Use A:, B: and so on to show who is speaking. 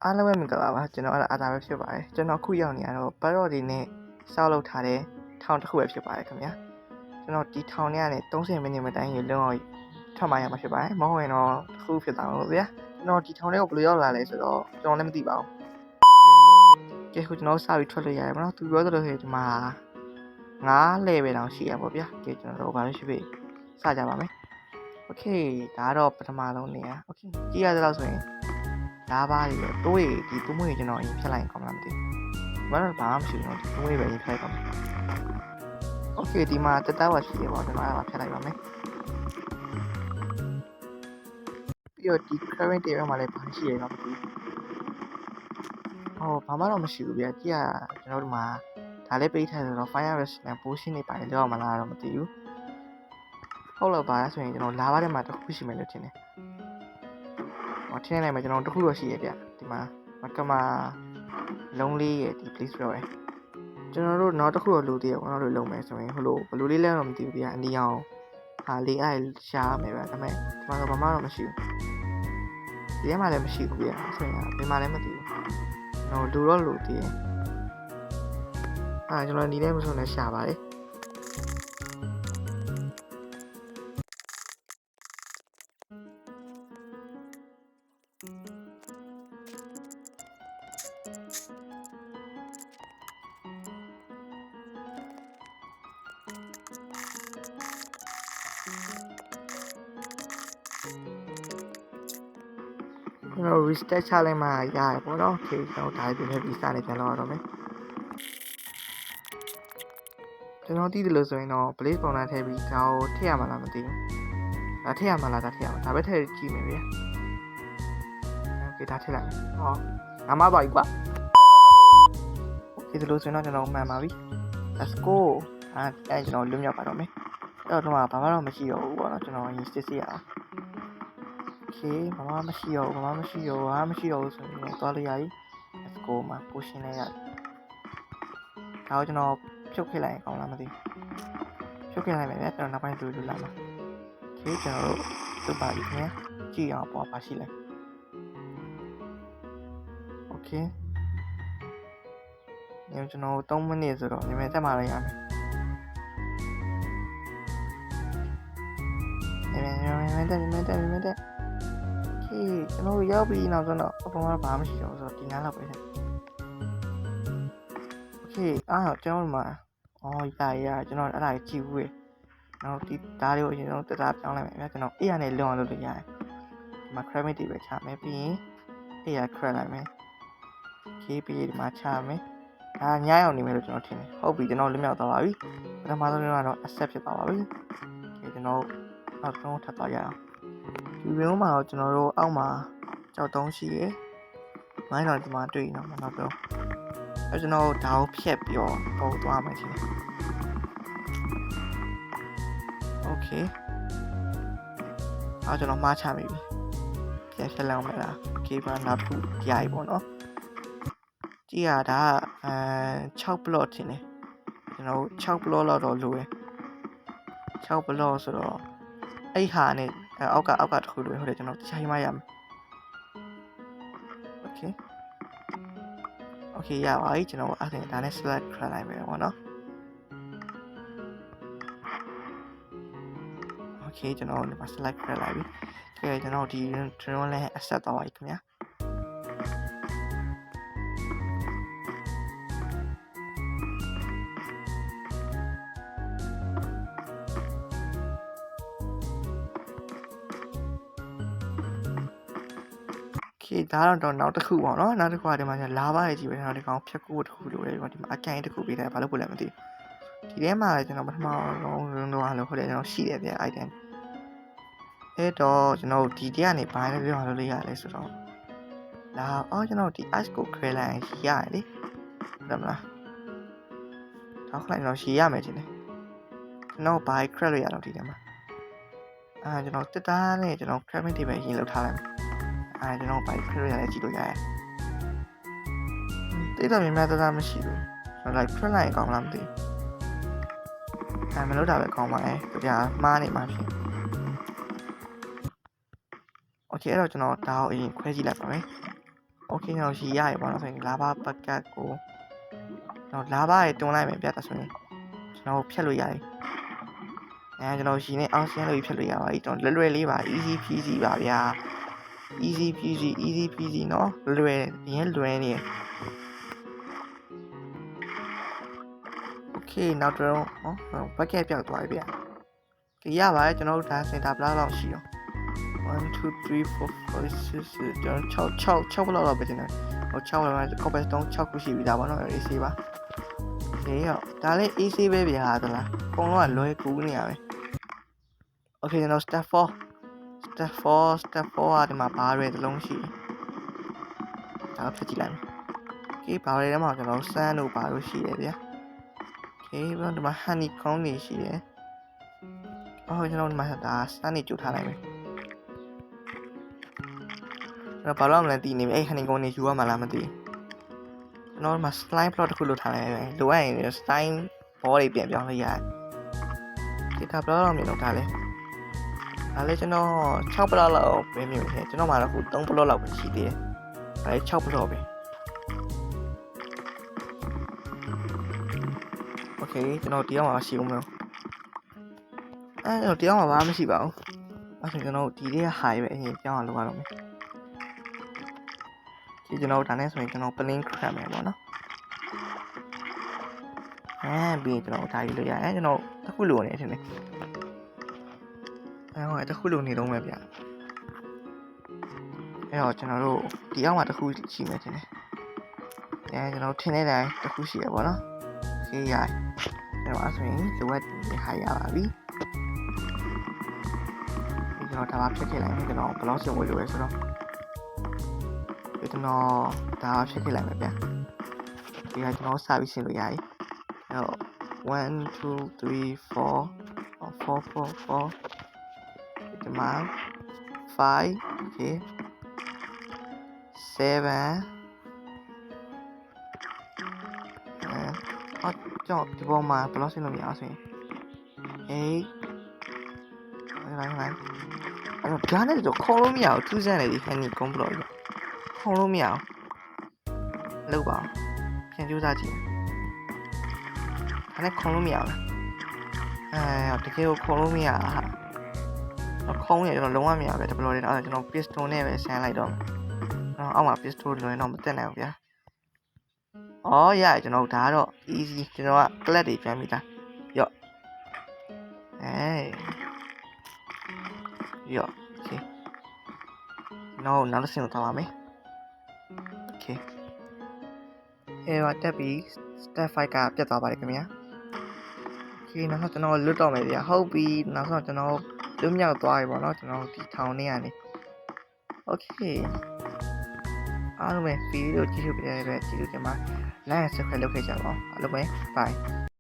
A: အားလုံးပဲမင်္ဂလာပါကျွန်တော်အဲ့ဒါအားသာပဲဖြစ်ပါတယ်ကျွန်တော်ခုရောက်နေရတော့ဘတ်ရော့ဒီနဲ့စောက်လုပ်ထားတဲ့ထောင်တစ်ခုပဲဖြစ်ပါတယ်ခင်ဗျာကျွန်တော်ဒီထောင်ထဲကနေ30မိနစ်မတိုင်းရေလုံးအောင်ထွက်มาရမှာဖြစ်ပါတယ်မဟုတ်ရင်တော့တစ်ခုဖြစ်သွားမှာပေါ့ဗျာကျွန်တော်ဒီထောင်ထဲကိုဘယ်လိုရောက်လာလဲဆိုတော့ကျွန်တော်လည်းမသိပါဘူးကဲခုကျွန်တော်စပြီးထွက်လို့ရတယ်မနော်သူပြောသလိုဆိုဒီမှာ9လေပဲတောင်ရှိရပါဗျာကဲကျွန်တော်တို့ဘာလို့ရှိပြီစကြပါမယ်โอเคဒါတော့ပထမဆုံးနေရโอเคကြည့်ရသလောက်ဆိုရင်ဒါပါလေတိုးရီဒီတိုးမွေးကျွန်တော်အရင်ဖြတ်လိုက်ရင်ကောင်းလားမသိဘူးဘာလို့ဘာမှမရှိဘူးတိုးမွေးပဲရင်ဖြတ်လိုက်ပါမယ်โอเคဒီမှာတက်တာဝရှိရပါကျွန်တော်အဲ့ဒါဖြတ်လိုက်ပါမယ်ပြီးတော့ဒီ current table မှာလည်းဘာရှိရတော့မသိဘူးဘာမှတော့မရှိဘူးဗျာကြည့်ရကျွန်တော်တို့မှာဒါလည်းပေးထားဆိုတော့ fire resistance potion တွေပါတယ်လောက်မလားတော့မသိဘူးဟုတ်တော့ပါဆိုရင်ကျွန်တော်လာပါတဲ့မှာတစ်ခုရှိမယ်လို့ထင်တယ်ထင်းနေမှာကျွန်တော်တခုတော့ရှိရဗျဒီမှာမကမလုံးလေးရဲ့ဒီ place တော့ပဲကျွန်တော်တို့နောက်တစ်ခုတော့လိုသေးတယ်ကျွန်တော်တို့လုံးမယ်ဆိုရင်ဟိုလိုဘလူးလေးလည်းတော့မသိဘူးဗျအနီအောင်ဟာလေးအဲ့ရှားမယ်ဗျဒါပေမဲ့ဒီမှာတော့ဘာမှတော့မရှိဘူးဒီထဲမှာလည်းမရှိဘူးဗျဆိုရင်ဘယ်မှာလည်းမသိဘူးတော့လိုတော့လိုသေးတယ်ကျွန်တော်ဒီထဲမှာဆိုလည်းရှားပါတယ်ကျွန်တော် restart ချလိုက်မှရတယ်ပေါ့နော် okay ကျွန်တော်ဒါပြင်နဲ့ပြီးစနေပြန်လောက်ရတော့မယ်ကျွန်တော်သိတယ်လို့ဆိုရင်တော့ blaze powder ထည့်ပြီးဒါကိုထည့်ရမှာလားမသိဘူးဒါထည့်ရမှာလားဒါထည့်ရမှာဒါပဲထည့်ကြည့်မယ်ဗျာ okay ဒါထည့်လိုက်မယ်ငါမပါဘူးကွာ okay ဒီလိုဆိုရင်တော့ကျွန်တော်မှန်ပါပြီ let's go ကျွန်တော်လွတ်မြောက်ပါတော့မယ်အဲ့တော့ဘာမှတော့မရှိတော့ဘူးပေါ့နော်ကျွန်တော်ရင်စစ်စစ်ရအောင်okay ဘာမှမရှိတော့ဆိုရင်တော့လို့ရပြီ let's go မှာ pushing လိုက်ရတယ်ဒါကိုကျွန်တော်ဖြုတ်ခဲ့လိုက်ရင်ကောင်းလားမသိဘူးဖြုတ်ခဲ့လိုက်မယ်ဗျာကျွန်တော်နောက်ပိုင်းတူလာမှာ okay ကျွန်တော်တို့သူ့ပါပြီခင်ဗျာကြည့်အောင်ပေါ့ပါရှိလဲ okay ညကျွန်တော်3မိနစ်ဆိုတော့နည်းနည်းတက်มาလိုက်ရမယ်နည်းတက် okay ကျွန်တော်ရောက်ပြီးနောက်ဆုံးတော့အပေါ်မှာဘာမှမရှိတော့ဆိုတော့ဒီနားလောက်ပဲတဲ့ okay ကျွန်တော်မှာရကျွန်တော်အဲ့ဒါကြီးကြည့်ဘူးရဲ့နောက်ဒီဓာတ်တွေကိုအရင်ဆုံးတက်တာပြောင်းလိုက်မယ်ဗျာကျွန်တော်အေးရနဲ့လွန်အောင်လုပ်လို့ရတယ်ဒီမှာ credit တွေပဲချမယ်ပြီးရင်အေးရ credit လိုက်မယ် okay ပြီးဒီမှာချမယ်ဒါညရောက်နေမယ်လို့ကျွန်တော်ထင်တယ်ဟုတ်ပြီကျွန်တော်လွတ်မြောက်သွားပါပြီပထမဆုံးကတော့ accept ဖြစ်သွားပါပြီ okay ကျွန်တော်နောက်ဆုံးထပ်သွားရအောင်ဒီဘက်မှာတော့ကျွန်တော်တို့အောက်မှာကြောက်တုံးရှိရယ်မိုင်းတော့ဒီမှာတွေ့နေတော့နောက်တော့ကျွန်တော်ဒါကိုဖြတ်ပြီးတော့သွားမယ်ရှင် okay ကျွန်တော်မှားချမိပြီပြန်ဖြတ်လိုက်အောင်မလား okay ပါနောက်တစ်ခုကြာပြီပေါ့နော်ကြည့်ရတာ6 block ထင်တယ်ကျွန်တော်6 block လောက်တော့လိုတယ်6 block ဆိုတော့အဲ့ဟာနဲ့အောက်ကတစ်ခုလိုဟုတ်တယ်ကျွန်တော်တခြားရမှရမယ် okay ရပါပြီကျွန်တော်အဲ့ဒါနဲ့ select ခရလိုက်မယ်ပေါ့နော် okay ကျွန်တော်ဒီမှာ select ခရလိုက်ပြီကဲကျွန်တော်ဒီ drone နဲ့ accept သွားပါပြီခင်ဗျာဒါတော့နောက်တစ်ခုပေါ့နော်နောက်တစ်ခုကဒီမှာလာပါရဲ့ကြီးပဲကျွန်တော်ဒီကောင်ဖြတ်ကူတစ်ခုလိုတယ်ဒီမှာအကြိုင်တစ်ခုပေးတယ်ဘာလို့ပို့လဲမသိဘူးဒီထဲမှာကျွန်တော်ပထမဆုံးတော့လို့ဟုတ်တယ်ကျွန်တော်ရှိတယ်ဗျ item အဲ့တော့ကျွန်တော်ဒီတည်းကနေဘာလဲပြောလို့ရလဲဆိုတော့လာကျွန်တော်ဒီ ice ကိုခွဲလိုက်ရင်ရှိရတယ်လေဟုတ်မလားတော့ခလိုက်တော့ရှိရမယ်ထင်တယ်ကျွန်တော်ဘာ crack လို့ရတော့ဒီထဲမှာကျွန်တော်တက်တာနဲ့ကျွန်တော် crafting table ရေးလောက်ထားလိုက်ကျွန်တော်ဘိုက်ခရရလည်းကြည့်လို့ရတယ်တိတ်တော့မြင်များသားမရှိဘူးကျွန်တော်လိုက်ဖွင့်လိုက်ကောင်းလားမသိဘူးမလို့တာပဲကောင်းပါလေကြာမှားနေမှဖြစ် okay အဲ့တော့ကျွန်တော်ဒါကိုအရင်ခွဲကြည့်လိုက်ပါမယ် โอเคကျွန်တော်ရှိရရပါတော့ဆိုရင်လာဘာဘက်ကတ်ကိုကျွန်တော်လာဘာရေတွန်းလိုက်မယ်ပြတ်တာဆိုရင်ကျွန်တော်ဖြတ်လို့ရတယ်ကျွန်တော်ရှိနေအောက်ဆင်းလို့ဖြတ်လို့ရပါပြီကျွန်တော်လွယ်လေးပါ easy peasy ပါဗျာ easy peasy เนาะလွယ်ရင်းလွယ်နေโอเคနောက်တော့ဘက်ကတ်ပြောက်သွားပြီဗျာကြည့်ရပါတယ်ကျွန်တော်တို့ဒါစင်တာဘလောက်ရှိတော့1 2 3 4 5 6 ကျွန်တော်6ဘလောက်ပဲတင်တယ်ဟို6လောက်ကော့ပက်တုံး6ခုရှိပြီဒါပါတော့ AC ပါဟေးရောဒါလည်း AC ပဲဗျာသလားအကုန်လုံးကလွယ်ကူးနေရပဲ Okay ကျွန်တော် step 4ကဒီမှာဘာရဲတစ်လုံးရှိဒါဖတ်ကြည့်လိုက်မယ် Okay ဘာရဲထဲမှာကျွန်တော်စမ်းလို့ပါလို့ရှိတယ်ဗျာ Okay ပြီးတော့ဒီမှာ honeycomb နေရှိတယ်ကျွန်တော်ဒီမှာဒါစမ်းနေကြိုထားလိုက်မယ်ကျွန်တော်ဘာလို့မလဲတည်နေပြီအဲ့ honeycomb နေယူရမှာလားမသိကျွန်တော်ဒီမှာ slime plot တစ်ခုလိုထားလိုက်မယ်လိုအပ်ရင် slime ball တွေပြန်ပြောင်းလို့ရတယ်ဒီကဘလောက်လောက်မြင်တော့ဒါလဲဒါလည်းကျွန်တော်6ဘလောက်လောက်ပဲမြင်တယ်ကျွန်တော်မှတော့ခု3ဘလောက်လောက်ပဲရှိသေးတယ်ဒါလည်း6ဘလောက်ပဲโอเคကျွန်တော်တရားမှာရှိအောင်မလို့ကျွန်တော်တရားမှာဘာမှမရှိပါဘူးအဲ့ဒါကျွန်တော်ဒီလေးက high ပဲအရင်ပြောင်းအောင်လုပ်ရတော့မယ်ဒီကျွန်တော်ဒါနဲ့ဆိုရင်ကျွန်တော် plane crab မယ်ပေါ့နော်ပြီးကျွန်တော်ဒါယူလို့ရတယ်ကျွန်တော်တစ်ခုလိုနေတယ်ထင်တယ်တစ်ခုလိုနေတော့မယ်ဗျအဲ့တော့ကျွန်တော်တို့ဒီအောက်မှာတစ်ခုရှိမယ်ထင်တယ်ကျွန်တော်ထင်နေတဲ့တစ်ခုရှိရပါတော့ခေးရကျွန်တော်အဲ့ဆိုရင်လိုအပ်တဲ့ဟာရပါပြီကျွန်တော်ဒါပါဖြစ်ခဲ့လိုက်မယ်ကျွန်တော်ဘလော့စင်ဝယ်လို့ရဆိုတော့ကျွန်တော်ဒါဖြစ်ခဲ့လိုက်မယ်ဗျဒီကကျွန်တော်စာပြီးဆင်လို့ရတယ်အဲ့တော့1 2 3 4 ဒီမှာ5 okay 7ကျွန်တော်ဒီပေါ်မှာဘလော့ဆင်လို့မရအောင်ဆိုရင်8အဲ့တော့ဒါနဲ့တော့ခေါ်လို့မရဘူးထူးဆန်းနေဒီ honeycomb block ခေါ်လို့မရအောင်လောက်ပါပြန်ကြိုးစားကြည့်ဒါနဲ့ခေါ်လို့မရဘူးတကယ်ကိုခေါ်လို့မရဟာခေါင်းရကျွန်တော်လုံးဝမရပဲ double နဲ့အဲ့ကျွန်တော် piston နဲ့ပဲဆန်းလိုက်တော့အောက်မှာ piston လွင်တော့မတက်နိုင်ဘူးဗျာရတယ်ကျွန်တော်ဒါကတော့ easy ကျွန်တော်က clad တွေပြန်ပြီးသားရော့ရော့ okay နောက်တစ်ဆင့်တော့သွားပါမယ် okay တက်ပြီး step 5ကပြတ်သွားပါတယ်ခင်ဗျာ okay နောက်ဆုံးကျွန်တော်လွတ်တော့မယ်ဗျာဟုတ်ပြီနောက်ဆုံးကျွန်တော်လွတ်မြောက်သွားပြီပေါ့နော်ကျွန်တော်ဒီထောင်ထဲကနေ okay အားလုံးပဲဗီဒီယိုကြည့်လို့ပြရတဲ့အတွက်ကျေးဇူးတင်ပါတယ် like and subscribe လုပ်ခဲ့ကြပါဦးအားလုံးပဲ bye